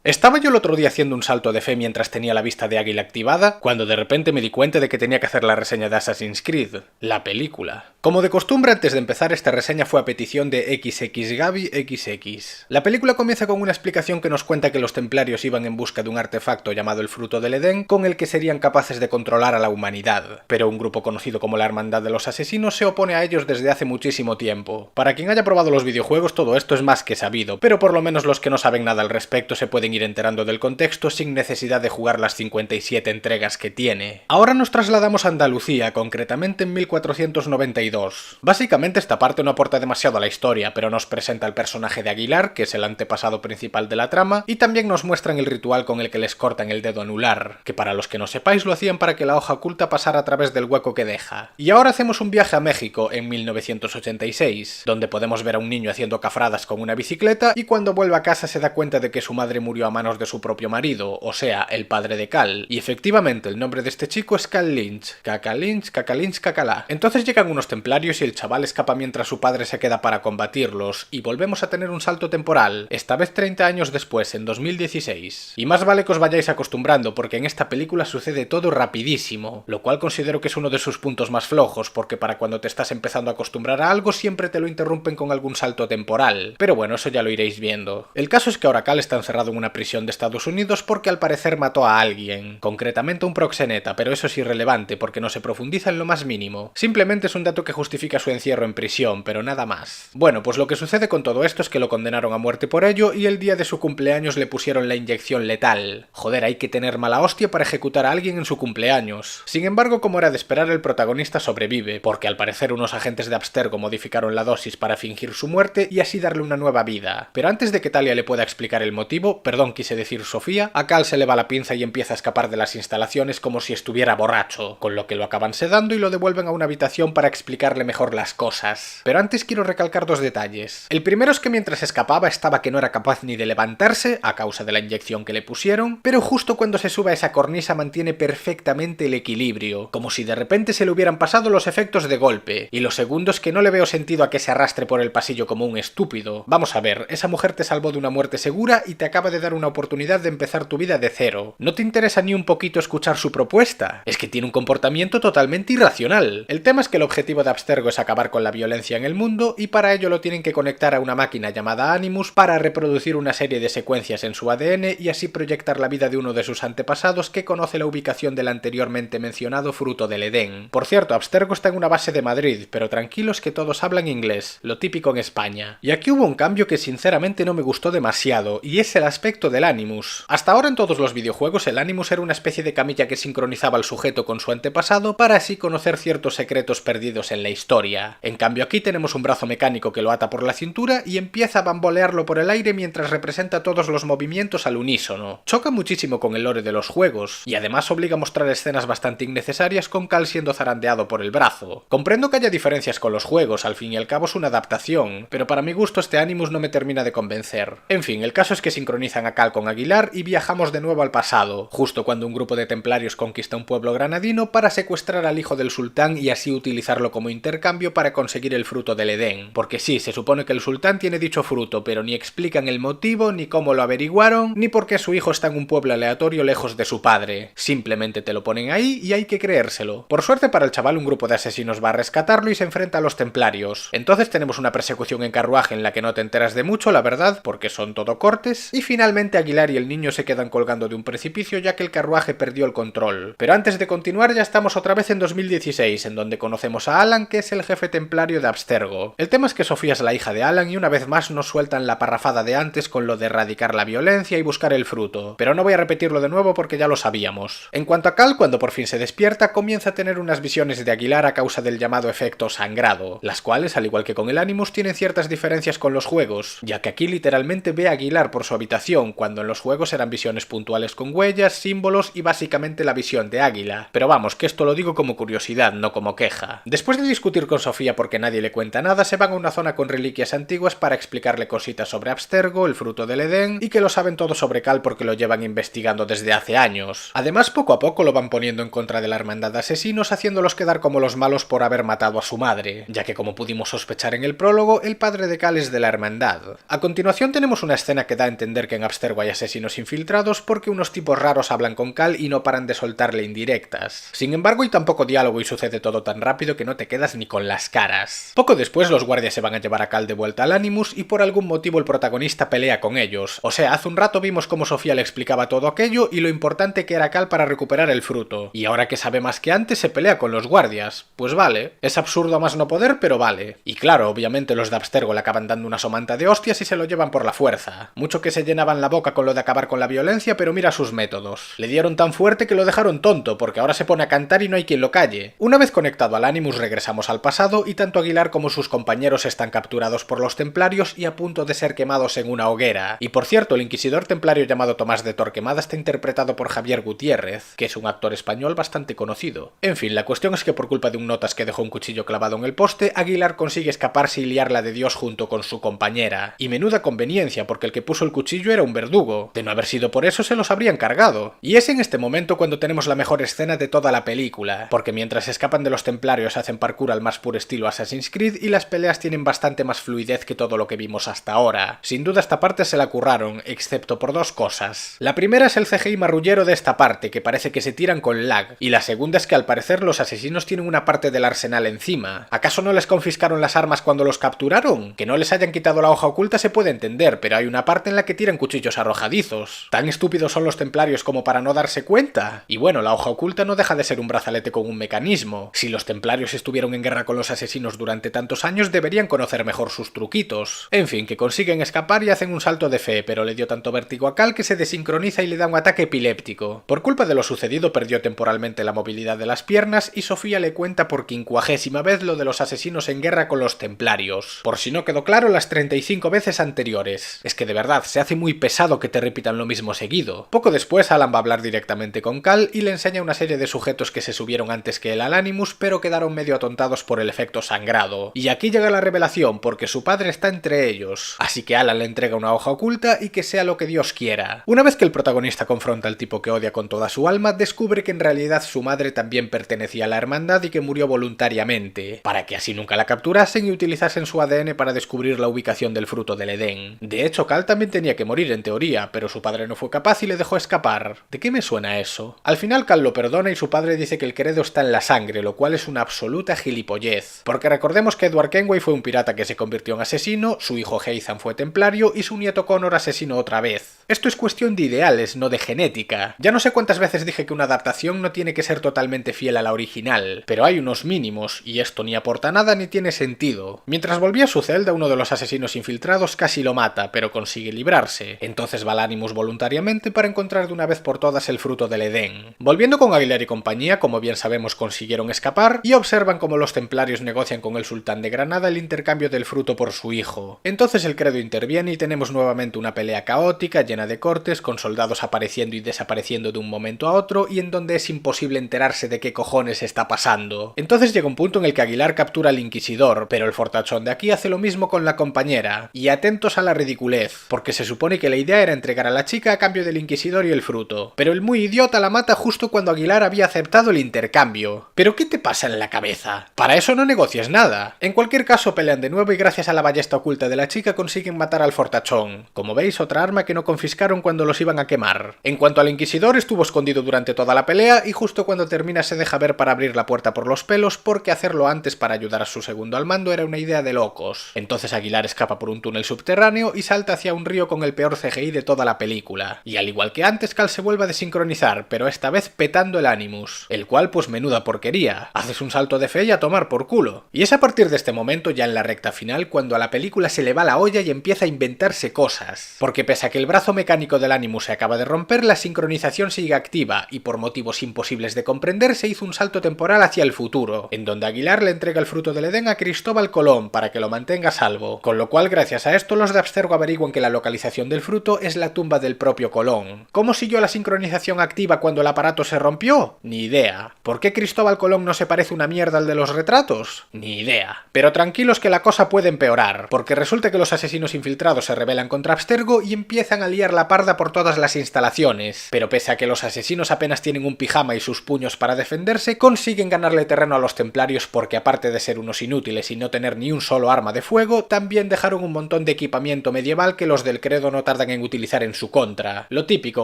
Estaba yo el otro día haciendo un salto de fe mientras tenía la vista de águila activada, cuando de repente me di cuenta de que tenía que hacer la reseña de Assassin's Creed, la película. Como de costumbre, antes de empezar, esta reseña fue a petición de XXGabyXX. La película comienza con una explicación que nos cuenta que los templarios iban en busca de un artefacto llamado el Fruto del Edén, con el que serían capaces de controlar a la humanidad. Pero un grupo conocido como la Hermandad de los Asesinos se opone a ellos desde hace muchísimo tiempo. Para quien haya probado los videojuegos, todo esto es más que sabido, pero por lo menos los que no saben nada al respecto se pueden ir enterando del contexto sin necesidad de jugar las 57 entregas que tiene. Ahora nos trasladamos a Andalucía, concretamente en 1492. Básicamente esta parte no aporta demasiado a la historia, pero nos presenta el personaje de Aguilar, que es el antepasado principal de la trama, y también nos muestran el ritual con el que les cortan el dedo anular, que para los que no sepáis lo hacían para que la hoja oculta pasara a través del hueco que deja. Y ahora hacemos un viaje a México en 1986, donde podemos ver a un niño haciendo cafradas con una bicicleta y cuando vuelve a casa se da cuenta de que su madre murió a manos de su propio marido, o sea, el padre de Cal, y efectivamente el nombre de este chico es Cal Lynch, Cacalá. Entonces llegan unos templarios y el chaval escapa mientras su padre se queda para combatirlos, y volvemos a tener un salto temporal, esta vez 30 años después, en 2016. Y más vale que os vayáis acostumbrando, porque en esta película sucede todo rapidísimo, lo cual considero que es uno de sus puntos más flojos, porque para cuando te estás empezando a acostumbrar a algo siempre te lo interrumpen con algún salto temporal, pero bueno, eso ya lo iréis viendo. El caso es que ahora Cal está encerrado en una prisión de Estados Unidos porque al parecer mató a alguien, concretamente un proxeneta, pero eso es irrelevante porque no se profundiza en lo más mínimo. Simplemente es un dato que justifica su encierro en prisión, pero nada más. Bueno, pues lo que sucede con todo esto es que lo condenaron a muerte por ello y el día de su cumpleaños le pusieron la inyección letal. Joder, hay que tener mala hostia para ejecutar a alguien en su cumpleaños. Sin embargo, como era de esperar, el protagonista sobrevive, porque al parecer unos agentes de Abstergo modificaron la dosis para fingir su muerte y así darle una nueva vida. Pero antes de que Talia le pueda explicar el motivo, perdón, quise decir Sofía, a Cal se le va la pinza y empieza a escapar de las instalaciones como si estuviera borracho, con lo que lo acaban sedando y lo devuelven a una habitación para explicarle mejor las cosas. Pero antes quiero recalcar dos detalles. El primero es que mientras escapaba estaba que no era capaz ni de levantarse, a causa de la inyección que le pusieron, pero justo cuando se sube a esa cornisa mantiene perfectamente el equilibrio, como si de repente se le hubieran pasado los efectos de golpe. Y lo segundo es que no le veo sentido a que se arrastre por el pasillo como un estúpido. Vamos a ver, esa mujer te salvó de una muerte segura y te acaba de dar una oportunidad de empezar tu vida de cero. ¿No te interesa ni un poquito escuchar su propuesta? Es que tiene un comportamiento totalmente irracional. El tema es que el objetivo de Abstergo es acabar con la violencia en el mundo y para ello lo tienen que conectar a una máquina llamada Animus para reproducir una serie de secuencias en su ADN y así proyectar la vida de uno de sus antepasados que conoce la ubicación del anteriormente mencionado Fruto del Edén. Por cierto, Abstergo está en una base de Madrid, pero tranquilos que todos hablan inglés, lo típico en España. Y aquí hubo un cambio que sinceramente no me gustó demasiado, y es el aspecto del Animus. Hasta ahora en todos los videojuegos el Animus era una especie de camilla que sincronizaba al sujeto con su antepasado para así conocer ciertos secretos perdidos en la historia. En cambio aquí tenemos un brazo mecánico que lo ata por la cintura y empieza a bambolearlo por el aire mientras representa todos los movimientos al unísono. Choca muchísimo con el lore de los juegos, y además obliga a mostrar escenas bastante innecesarias con Cal siendo zarandeado por el brazo. Comprendo que haya diferencias con los juegos, al fin y al cabo es una adaptación, pero para mi gusto este Animus no me termina de convencer. En fin, el caso es que sincronizan a Cal con Aguilar y viajamos de nuevo al pasado, justo cuando un grupo de templarios conquista un pueblo granadino para secuestrar al hijo del sultán y así utilizarlo como intercambio para conseguir el Fruto del Edén. Porque sí, se supone que el sultán tiene dicho fruto, pero ni explican el motivo, ni cómo lo averiguaron, ni por qué su hijo está en un pueblo aleatorio lejos de su padre. Simplemente te lo ponen ahí y hay que creérselo. Por suerte para el chaval, un grupo de asesinos va a rescatarlo y se enfrenta a los templarios. Entonces tenemos una persecución en carruaje en la que no te enteras de mucho, la verdad, porque son todo cortes, y finalmente Aguilar y el niño se quedan colgando de un precipicio ya que el carruaje perdió el control. Pero antes de continuar ya estamos otra vez en 2016, en donde conocemos a Alan, que es el jefe templario de Abstergo. El tema es que Sofía es la hija de Alan y una vez más nos sueltan la parrafada de antes con lo de erradicar la violencia y buscar el fruto, pero no voy a repetirlo de nuevo porque ya lo sabíamos. En cuanto a Cal, cuando por fin se despierta, comienza a tener unas visiones de Aguilar a causa del llamado efecto sangrado, las cuales, al igual que con el Animus, tienen ciertas diferencias con los juegos, ya que aquí literalmente ve a Aguilar por su habitación, cuando en los juegos eran visiones puntuales con huellas, símbolos y básicamente la visión de Águila. Pero vamos, que esto lo digo como curiosidad, no como queja. Después de discutir con Sofía porque nadie le cuenta nada, se van a una zona con reliquias antiguas para explicarle cositas sobre Abstergo, el Fruto del Edén, y que lo saben todo sobre Cal porque lo llevan investigando desde hace años. Además, poco a poco lo van poniendo en contra de la hermandad de asesinos, haciéndolos quedar como los malos por haber matado a su madre, ya que como pudimos sospechar en el prólogo, el padre de Cal es de la hermandad. A continuación tenemos una escena que da a entender que en Abstergo hay asesinos infiltrados porque unos tipos raros hablan con Cal y no paran de soltarle indirectas. Sin embargo, hay tan poco diálogo y sucede todo tan rápido que no te quedas ni con las caras. Poco después los guardias se van a llevar a Cal de vuelta al Animus y por algún motivo el protagonista pelea con ellos. O sea, hace un rato vimos cómo Sofía le explicaba todo aquello y lo importante que era Cal para recuperar el fruto. Y ahora que sabe más que antes se pelea con los guardias. Pues vale, es absurdo a más no poder, pero vale. Y claro, obviamente los de Abstergo le acaban dando una somanta de hostias y se lo llevan por la fuerza. Mucho que se llenaban la boca con lo de acabar con la violencia, pero mira sus métodos. Le dieron tan fuerte que lo dejaron tonto, porque ahora se pone a cantar y no hay quien lo calle. Una vez conectado al Animus regresamos al pasado y tanto Aguilar como sus compañeros están capturados por los templarios y a punto de ser quemados en una hoguera. Y por cierto, el inquisidor templario llamado Tomás de Torquemada está interpretado por Javier Gutiérrez, que es un actor español bastante conocido. En fin, la cuestión es que por culpa de un notas que dejó un cuchillo clavado en el poste, Aguilar consigue escaparse y liarla de Dios junto con su compañera. Y menuda conveniencia, porque el que puso el cuchillo era un verdugo. De no haber sido por eso se los habrían cargado. Y es en este momento cuando tenemos la mejor escena de toda la película, porque mientras escapan de los templarios hacen parkour al más puro estilo Assassin's Creed y las peleas tienen bastante más fluidez que todo lo que vimos hasta ahora. Sin duda esta parte se la curraron, excepto por dos cosas. La primera es el CGI marrullero de esta parte, que parece que se tiran con lag, y la segunda es que al parecer los asesinos tienen una parte del arsenal encima. ¿Acaso no les confiscaron las armas cuando los capturaron? Que no les hayan quitado la hoja oculta se puede entender, pero hay una parte en la que tiran cuchillos arrojadizos. ¿Tan estúpidos son los templarios como para no darse cuenta? Y bueno, la hoja oculta no deja de ser un brazalete con un mecanismo. Si los templarios estuvieron en guerra con los asesinos durante tantos años, deberían conocer mejor sus truquitos. En fin, que consiguen escapar y hacen un salto de fe, pero le dio tanto vértigo a Cal que se desincroniza y le da un ataque epiléptico. Por culpa de lo sucedido perdió temporalmente la movilidad de las piernas y Sofía le cuenta por 50ª vez lo de los asesinos en guerra con los templarios. Por si no quedó claro, las 35 veces anteriores. Es que de verdad, se hace muy pesado que te repitan lo mismo seguido. Poco después Alan va a hablar directamente con Cal y le enseña una serie de sujetos que se subieron antes que él al Animus, pero quedaron medio atontados por el efecto sangrado. Y aquí llega la revelación, porque su padre está entre ellos. Así que Alan le entrega una hoja oculta y que sea lo que Dios quiera. Una vez que el protagonista confronta al tipo que odia con toda su alma, descubre que en realidad su madre también pertenecía a la hermandad y que murió voluntariamente, para que así nunca la capturasen y utilizasen su ADN para descubrir la ubicación del fruto del Edén. De hecho, Cal también tenía que morir en teoría, pero su padre no fue capaz y le dejó escapar. ¿De qué me suena eso? Al final Cal lo perdona y su padre dice que el credo está en la sangre, lo cual es una absoluta gilipollez. Porque recordemos que Edward Kenway fue un pirata que se convirtió en asesino, su hijo Heathan fue templario y su nieto Connor asesino otra vez. Esto es cuestión de ideales, no de genética. Ya no sé cuántas veces dije que una adaptación no tiene que ser totalmente fiel a la original, pero hay unos mínimos, y esto ni aporta nada ni tiene sentido. Mientras volvía a su celda, uno de los asesinos infiltrados casi lo mata, pero consigue librarse. Entonces va al Animus voluntariamente para encontrar de una vez por todas el fruto del Edén. Volviendo con Aguilar y compañía, como bien sabemos consiguieron escapar, y observan cómo los templarios negocian con el sultán de Granada el intercambio del fruto por su hijo. Entonces el credo interviene y tenemos nuevamente una pelea caótica, llena de cortes, con soldados apareciendo y desapareciendo de un momento a otro, y en donde es imposible enterarse de qué cojones está pasando. Entonces llega un punto en el que Aguilar captura al inquisidor, pero el fortachón de aquí hace lo mismo con la compañera. Y atentos a la ridiculez, porque se supone que la idea era entregar a la chica a cambio del inquisidor y el fruto. Pero el muy idiota la mata justo cuando Aguilar había aceptado el intercambio. ¿Pero qué te pasa en la cabeza? Para eso no negocias nada. En cualquier caso pelean de nuevo y gracias a la ballesta oculta de la chica consiguen matar al fortachón. Como veis, otra arma que no confiscaron cuando los iban a quemar. En cuanto al inquisidor, estuvo escondido durante toda la pelea y justo cuando termina se deja ver para abrir la puerta por los pelos, porque hacerlo antes para ayudar a su segundo al mando era una idea de locos. Entonces Aguilar escapa por un túnel subterráneo y salta hacia un río con el peor CGI de toda la película. Y al igual que antes, Cal se vuelve a desincronizar, pero esta vez petando el Animus, el cual pues menuda porquería. Haces un salto de fe y a tomar por culo. Y es a partir de este momento, ya en la recta final, cuando a la película se le va la olla y empieza a inventarse cosas. Porque pese a que el brazo mecánico del Animus se acaba de romper, la sincronización sigue activa y por motivos imposibles de comprender se hizo un salto temporal hacia el futuro, en donde Aguilar le entrega el fruto del Edén a Cristóbal Colón para que lo mantenga a salvo, con lo cual gracias a esto los de Abstergo averiguan que la localización del fruto es la tumba del propio Colón. ¿Cómo siguió la sincronización activa cuando el aparato se rompió? Ni idea. ¿Por qué Cristóbal Colón no se parece una mierda al de los retratos? Ni idea. Pero tranquilos que la cosa puede empeorar, porque resulta que los asesinos infiltrados se rebelan contra Abstergo y empiezan a liar liar la parda por todas las instalaciones, pero pese a que los asesinos apenas tienen un pijama y sus puños para defenderse, consiguen ganarle terreno a los templarios porque aparte de ser unos inútiles y no tener ni un solo arma de fuego, también dejaron un montón de equipamiento medieval que los del credo no tardan en utilizar en su contra. Lo típico,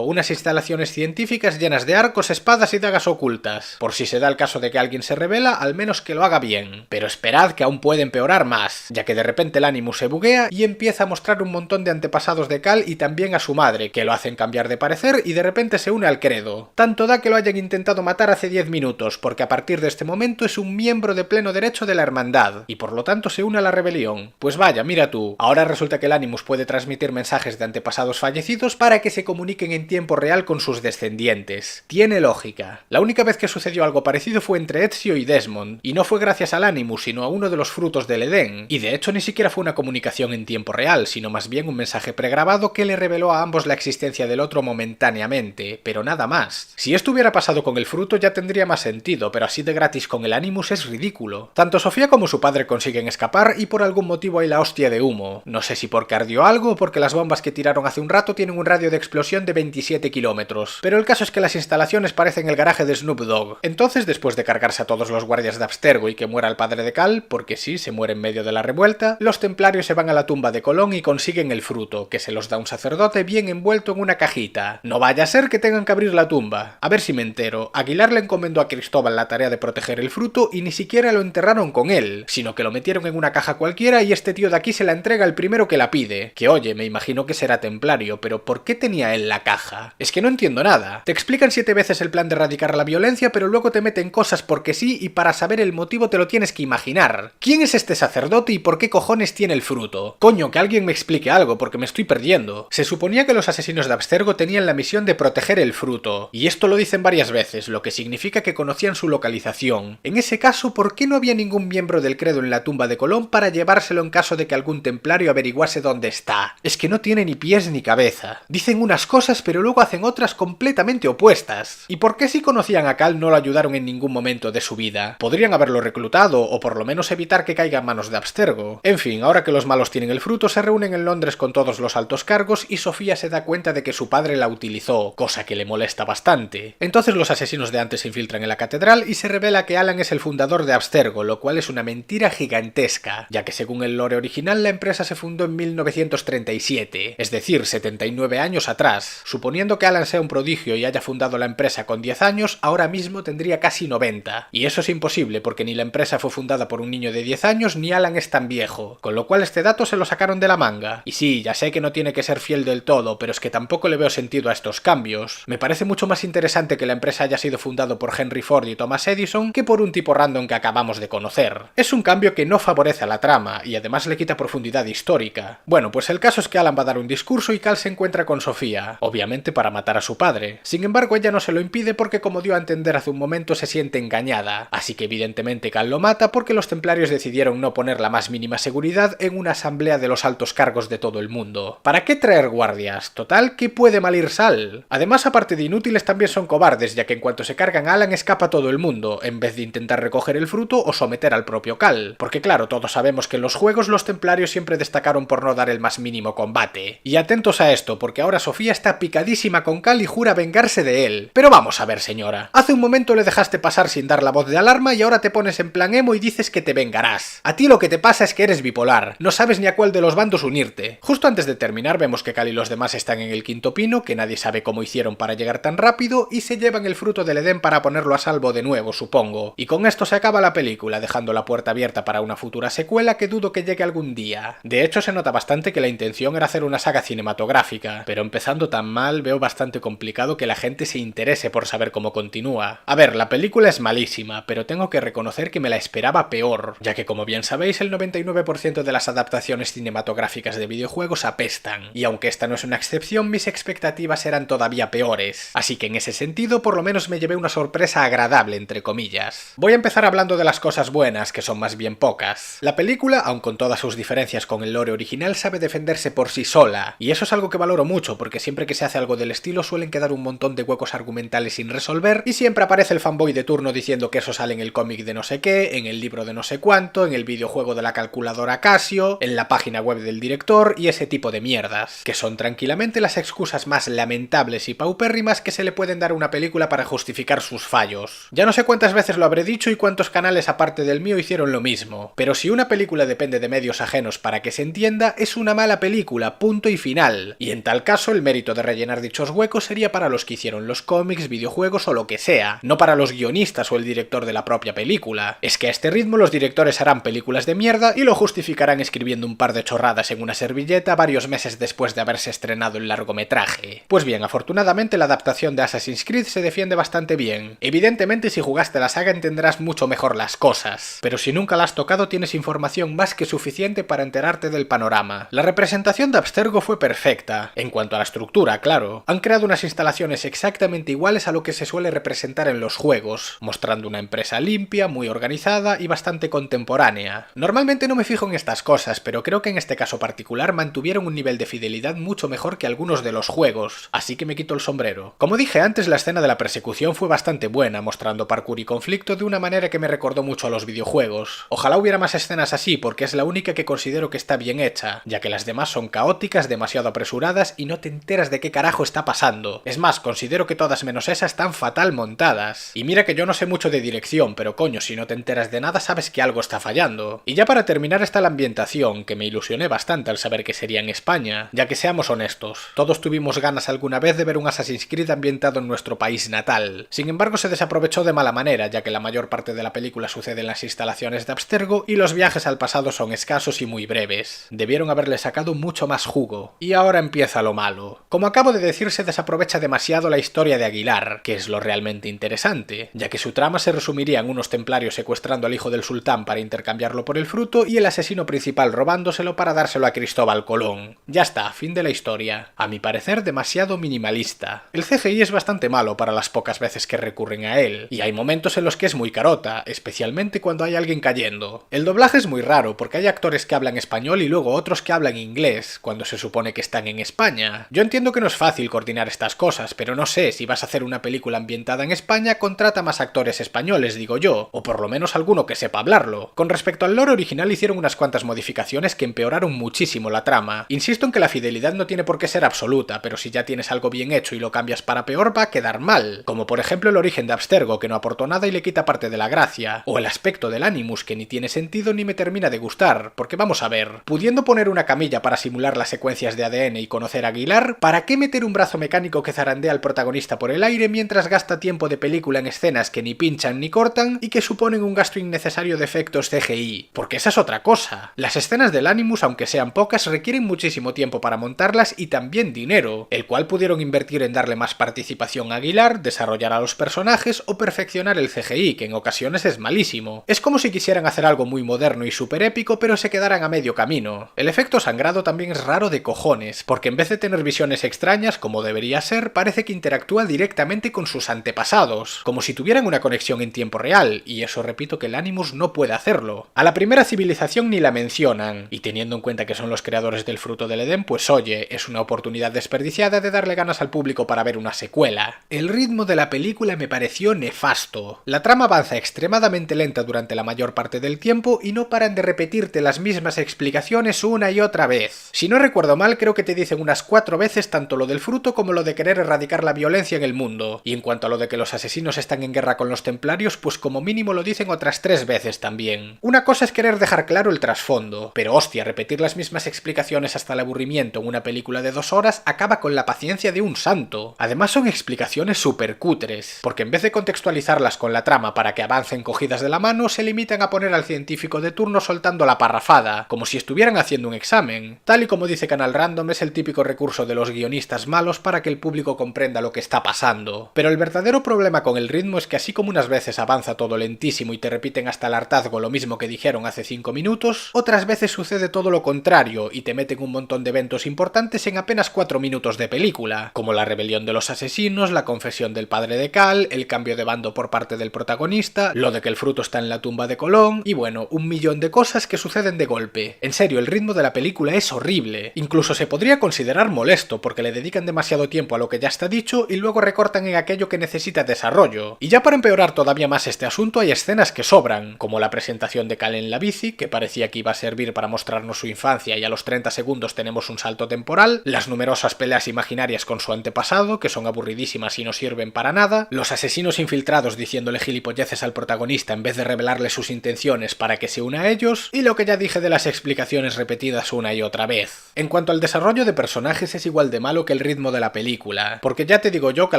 unas instalaciones científicas llenas de arcos, espadas y dagas ocultas. Por si se da el caso de que alguien se revela, al menos que lo haga bien. Pero esperad que aún puede empeorar más, ya que de repente el Animus se buguea y empieza a mostrar un montón de antepasados de Cal y también a su madre, que lo hacen cambiar de parecer y de repente se une al credo. Tanto da que lo hayan intentado matar hace 10 minutos, porque a partir de este momento es un miembro de pleno derecho de la hermandad, y por lo tanto se une a la rebelión. Pues vaya, mira tú, ahora resulta que el Animus puede transmitir mensajes de antepasados fallecidos para que se comuniquen en tiempo real con sus descendientes. Tiene lógica. La única vez que sucedió algo parecido fue entre Ezio y Desmond, y no fue gracias al Animus, sino a uno de los frutos del Edén, y de hecho ni siquiera fue una comunicación en tiempo real, sino más bien un mensaje pregrabado que le reveló a ambos la existencia del otro momentáneamente, pero nada más. Si esto hubiera pasado con el fruto ya tendría más sentido, pero así de gratis con el Animus es ridículo. Tanto Sofía como su padre consiguen escapar y por algún motivo hay la hostia de humo. No sé si porque ardió algo o porque las bombas que tiraron hace un rato tienen un radio de explosión de 27 kilómetros, pero el caso es que las instalaciones parecen el garaje de Snoop Dogg. Entonces, después de cargarse a todos los guardias de Abstergo y que muera el padre de Cal, porque sí, se muere en medio de la revuelta, los templarios se van a la tumba de Colón y consiguen el fruto, que se los da un sacerdote bien envuelto en una cajita. No vaya a ser que tengan que abrir la tumba. A ver si me entero. Aguilar le encomendó a Cristóbal la tarea de proteger el fruto y ni siquiera lo enterraron con él, sino que lo metieron en una caja cualquiera y este tío de aquí se la entrega al primero que la pide. Que oye, me imagino que será templario, pero ¿por qué tenía él la caja? Es que no entiendo nada. Te explican 7 veces el plan de erradicar la violencia, pero luego te meten cosas porque sí y para saber el motivo te lo tienes que imaginar. ¿Quién es este sacerdote y por qué cojones tiene el fruto? Coño, que alguien me explique algo porque me estoy perdiendo. Se suponía que los asesinos de Abstergo tenían la misión de proteger el fruto, y esto lo dicen varias veces, lo que significa que conocían su localización. En ese caso, ¿por qué no había ningún miembro del credo en la tumba de Colón para llevárselo en caso de que algún templario averiguase dónde está? Es que no tiene ni pies ni cabeza. Dicen unas cosas pero luego hacen otras completamente opuestas. ¿Y por qué si conocían a Cal no lo ayudaron en ningún momento de su vida? Podrían haberlo reclutado o por lo menos evitar que caiga en manos de Abstergo. En fin, ahora que los malos tienen el fruto se reúnen en Londres con todos los altos cargos y Sofía se da cuenta de que su padre la utilizó, cosa que le molesta bastante. Entonces los asesinos de antes se infiltran en la catedral y se revela que Alan es el fundador de Abstergo, lo cual es una mentira gigantesca, ya que según el lore original la empresa se fundó en 1937, es decir, 79 años atrás. Suponiendo que Alan sea un prodigio y haya fundado la empresa con 10 años, ahora mismo tendría casi 90. Y eso es imposible porque ni la empresa fue fundada por un niño de 10 años ni Alan es tan viejo, con lo cual este dato se lo sacaron de la manga. Y sí, ya sé que no tiene que ser fiel del todo, pero es que tampoco le veo sentido a estos cambios. Me parece mucho más interesante que la empresa haya sido fundada por Henry Ford y Thomas Edison que por un tipo random que acabamos de conocer. Es un cambio que no favorece a la trama y además le quita profundidad histórica. Bueno, pues el caso es que Alan va a dar un discurso y Cal se encuentra con Sofía, obviamente para matar a su padre. Sin embargo, ella no se lo impide porque, como dio a entender hace un momento, se siente engañada. Así que evidentemente Cal lo mata porque los templarios decidieron no poner la más mínima seguridad en una asamblea de los altos cargos de todo el mundo. ¿Para qué traer guardias? Total, ¿qué puede mal ir Sal? Además, aparte de inútiles, también son cobardes, ya que en cuanto se cargan a Alan escapa todo el mundo, en vez de intentar recoger el fruto o someter al propio Cal. Porque claro, todos sabemos que en los juegos los templarios siempre destacaron por no dar el más mínimo combate. Y atentos a esto, porque ahora Sofía está picadísima con Cal y jura vengarse de él. Pero vamos a ver, señora. Hace un momento le dejaste pasar sin dar la voz de alarma y ahora te pones en plan emo y dices que te vengarás. A ti lo que te pasa es que eres bipolar, no sabes ni a cuál de los bandos unirte. Justo antes de terminar vemos que Cal y los demás están en el quinto pino, que nadie sabe cómo hicieron para llegar tan rápido, y se llevan el fruto del Edén para ponerlo a salvo de nuevo, supongo. Y con esto se acaba la película, dejando la puerta abierta para una futura secuela que dudo que llegue algún día. De hecho, se nota bastante que la intención era hacer una saga cinematográfica, pero empezando tan mal veo bastante complicado que la gente se interese por saber cómo continúa. A ver, la película es malísima, pero tengo que reconocer que me la esperaba peor, ya que como bien sabéis el 99% de las adaptaciones cinematográficas de videojuegos apestan, y aunque esta no es una excepción, mis expectativas eran todavía peores, así que en ese sentido por lo menos me llevé una sorpresa agradable entre comillas. Voy a empezar hablando de las cosas buenas, que son más bien pocas. La película, aun con todas sus diferencias con el lore original, sabe defenderse por sí sola, y eso es algo que valoro mucho, porque siempre que se hace algo del estilo suelen quedar un montón de huecos argumentales sin resolver, y siempre aparece el fanboy de turno diciendo que eso sale en el cómic de no sé qué, en el libro de no sé cuánto, en el videojuego de la calculadora Casio, en la página web del director y ese tipo de mierdas, que son tranquilos tranquilamente las excusas más lamentables y paupérrimas que se le pueden dar a una película para justificar sus fallos. Ya no sé cuántas veces lo habré dicho y cuántos canales aparte del mío hicieron lo mismo, pero si una película depende de medios ajenos para que se entienda, es una mala película, punto y final. Y en tal caso, el mérito de rellenar dichos huecos sería para los que hicieron los cómics, videojuegos o lo que sea, no para los guionistas o el director de la propia película. Es que a este ritmo los directores harán películas de mierda y lo justificarán escribiendo un par de chorradas en una servilleta varios meses después de haberse estrenado el largometraje. Pues bien, afortunadamente la adaptación de Assassin's Creed se defiende bastante bien. Evidentemente, si jugaste la saga entenderás mucho mejor las cosas, pero si nunca la has tocado tienes información más que suficiente para enterarte del panorama. La representación de Abstergo fue perfecta, en cuanto a la estructura, claro. Han creado unas instalaciones exactamente iguales a lo que se suele representar en los juegos, mostrando una empresa limpia, muy organizada y bastante contemporánea. Normalmente no me fijo en estas cosas, pero creo que en este caso particular mantuvieron un nivel de fidelidad mucho mejor que algunos de los juegos, así que me quito el sombrero. Como dije antes, la escena de la persecución fue bastante buena, mostrando parkour y conflicto de una manera que me recordó mucho a los videojuegos. Ojalá hubiera más escenas así, porque es la única que considero que está bien hecha, ya que las demás son caóticas, demasiado apresuradas y no te enteras de qué carajo está pasando. Es más, considero que todas menos esa están fatal montadas. Y mira que yo no sé mucho de dirección, pero coño, si no te enteras de nada sabes que algo está fallando. Y ya para terminar está la ambientación, que me ilusioné bastante al saber que sería en España, ya que seamos honestos, todos tuvimos ganas alguna vez de ver un Assassin's Creed ambientado en nuestro país natal. Sin embargo, se desaprovechó de mala manera, ya que la mayor parte de la película sucede en las instalaciones de Abstergo y los viajes al pasado son escasos y muy breves. Debieron haberle sacado mucho más jugo. Y ahora empieza lo malo. Como acabo de decir, se desaprovecha demasiado la historia de Aguilar, que es lo realmente interesante, ya que su trama se resumiría en unos templarios secuestrando al hijo del sultán para intercambiarlo por el fruto y el asesino principal robándoselo para dárselo a Cristóbal Colón. Ya está, fin de la historia. A mi parecer, demasiado minimalista. El CGI es bastante malo para las pocas veces que recurren a él, y hay momentos en los que es muy carota, especialmente cuando hay alguien cayendo. El doblaje es muy raro, porque hay actores que hablan español y luego otros que hablan inglés, cuando se supone que están en España. Yo entiendo que no es fácil coordinar estas cosas, pero no sé, si vas a hacer una película ambientada en España, contrata más actores españoles, digo yo, o por lo menos alguno que sepa hablarlo. Con respecto al lore original hicieron unas cuantas modificaciones que empeoraron muchísimo la trama. Insisto en que la fidelidad no tiene por qué ser absoluta, pero si ya tienes algo bien hecho y lo cambias para peor va a quedar mal, como por ejemplo el origen de Abstergo, que no aportó nada y le quita parte de la gracia, o el aspecto del Animus, que ni tiene sentido ni me termina de gustar, porque vamos a ver, pudiendo poner una camilla para simular las secuencias de ADN y conocer a Aguilar, ¿para qué meter un brazo mecánico que zarandea al protagonista por el aire mientras gasta tiempo de película en escenas que ni pinchan ni cortan y que suponen un gasto innecesario de efectos CGI? Porque esa es otra cosa. Las escenas del Animus, aunque sean pocas, requieren muchísimo tiempo para montarlas y también dinero, el cual pudieron invertir en darle más participación a Aguilar, desarrollar a los personajes o perfeccionar el CGI, que en ocasiones es malísimo. Es como si quisieran hacer algo muy moderno y súper épico, pero se quedaran a medio camino. El efecto sangrado también es raro de cojones, porque en vez de tener visiones extrañas, como debería ser, parece que interactúa directamente con sus antepasados, como si tuvieran una conexión en tiempo real, y eso repito que el Animus no puede hacerlo. A la primera civilización ni la mencionan, y teniendo en cuenta que son los creadores del fruto del Edén, pues oye, es una oportunidad desperdiciada de darle ganas al público para ver una secuela. El ritmo de la película me pareció nefasto. La trama avanza extremadamente lenta durante la mayor parte del tiempo y no paran de repetirte las mismas explicaciones una y otra vez. Si no recuerdo mal, creo que te dicen unas 4 veces tanto lo del fruto como lo de querer erradicar la violencia en el mundo. Y en cuanto a lo de que los asesinos están en guerra con los templarios, pues como mínimo lo dicen otras 3 veces también. Una cosa es querer dejar claro el trasfondo, pero hostia, repetir las mismas explicaciones hasta el aburrimiento en una película de 2 horas acaba con la paciencia de un santo. Además son explicaciones súper cutres, porque en vez de contextualizarlas con la trama para que avancen cogidas de la mano, se limitan a poner al científico de turno soltando la parrafada, como si estuvieran haciendo un examen. Tal y como dice Canal Random, es el típico recurso de los guionistas malos para que el público comprenda lo que está pasando. Pero el verdadero problema con el ritmo es que así como unas veces avanza todo lentísimo y te repiten hasta el hartazgo lo mismo que dijeron hace 5 minutos, otras veces sucede todo lo contrario y te meten un montón de eventos importantes en apenas 4 minutos de película, como la rebelión de los asesinos, la confesión del padre de Cal, el cambio de bando por parte del protagonista, lo de que el fruto está en la tumba de Colón, y bueno, un millón de cosas que suceden de golpe. En serio, el ritmo de la película es horrible. Incluso se podría considerar molesto, porque le dedican demasiado tiempo a lo que ya está dicho y luego recortan en aquello que necesita desarrollo. Y ya para empeorar todavía más este asunto, hay escenas que sobran, como la presentación de Cal en la bici, que parecía que iba a servir para mostrarnos su infancia y a los 30 segundos tenemos un salto temporal, temporal, las numerosas peleas imaginarias con su antepasado, que son aburridísimas y no sirven para nada, los asesinos infiltrados diciéndole gilipolleces al protagonista en vez de revelarle sus intenciones para que se una a ellos, y lo que ya dije de las explicaciones repetidas una y otra vez. En cuanto al desarrollo de personajes es igual de malo que el ritmo de la película, porque ya te digo yo que a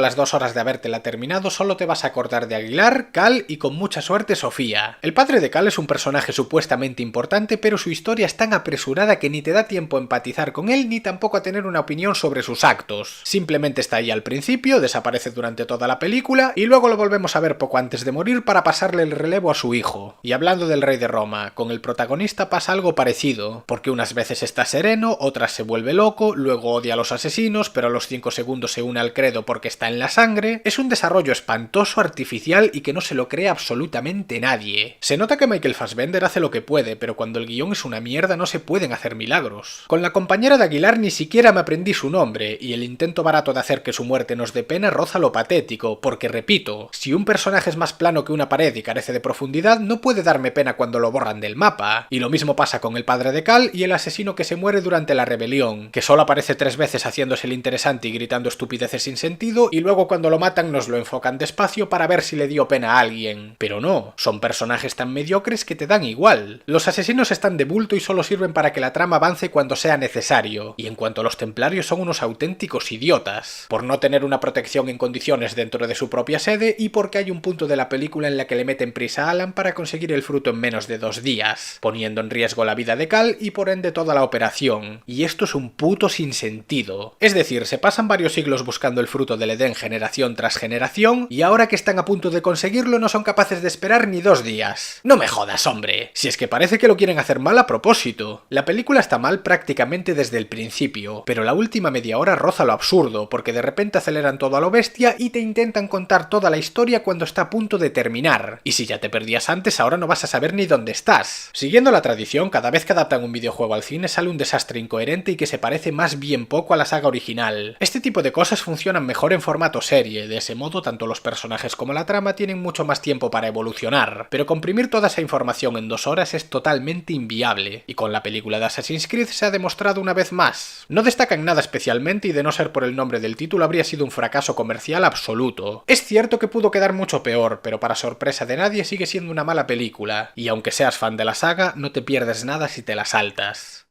las 2 horas de habértela terminado solo te vas a acordar de Aguilar, Cal y con mucha suerte Sofía. El padre de Cal es un personaje supuestamente importante, pero su historia es tan apresurada que ni te da tiempo a empatizar con él ni tampoco a tener una opinión sobre sus actos. Simplemente está ahí al principio, desaparece durante toda la película y luego lo volvemos a ver poco antes de morir para pasarle el relevo a su hijo. Y hablando del Rey de Roma, con el protagonista pasa algo parecido, porque unas veces está sereno, otras se vuelve loco, luego odia a los asesinos, pero a los 5 segundos se une al credo porque está en la sangre. Es un desarrollo espantoso, artificial y que no se lo cree absolutamente nadie. Se nota que Michael Fassbender hace lo que puede, pero cuando el guión es una mierda no se pueden hacer milagros. Con la compañera de Aguilar ni siquiera me aprendí su nombre, y el intento barato de hacer que su muerte nos dé pena roza lo patético, porque repito, si un personaje es más plano que una pared y carece de profundidad, no puede darme pena cuando lo borran del mapa. Y lo mismo pasa con el padre de Cal y el asesino que se muere durante la rebelión, que solo aparece 3 veces haciéndose el interesante y gritando estupideces sin sentido, y luego cuando lo matan nos lo enfocan despacio para ver si le dio pena a alguien. Pero no, son personajes tan mediocres que te dan igual. Los asesinos están de bulto y solo sirven para que la trama avance cuando sea necesario, y en cuanto a los templarios son unos auténticos idiotas, por no tener una protección en condiciones dentro de su propia sede y porque hay un punto de la película en la que le meten prisa a Alan para conseguir el fruto en menos de 2 días, poniendo en riesgo la vida de Cal y por ende toda la operación, y esto es un puto sinsentido. Es decir, se pasan varios siglos buscando el fruto del Edén generación tras generación, y ahora que están a punto de conseguirlo no son capaces de esperar ni 2 días. No me jodas, hombre, si es que parece que lo quieren hacer mal a propósito. La película está mal prácticamente desde el principio, pero la última media hora roza lo absurdo, porque de repente aceleran todo a lo bestia y te intentan contar toda la historia cuando está a punto de terminar. Y si ya te perdías antes, ahora no vas a saber ni dónde estás. Siguiendo la tradición, cada vez que adaptan un videojuego al cine sale un desastre incoherente y que se parece más bien poco a la saga original. Este tipo de cosas funcionan mejor en formato serie, de ese modo tanto los personajes como la trama tienen mucho más tiempo para evolucionar, pero comprimir toda esa información en 2 horas es totalmente inviable, y con la película de Assassin's Creed se ha demostrado una vez más. No destacan nada especialmente y de no ser por el nombre del título habría sido un fracaso comercial absoluto. Es cierto que pudo quedar mucho peor, pero para sorpresa de nadie sigue siendo una mala película, y aunque seas fan de la saga, no te pierdes nada si te la saltas.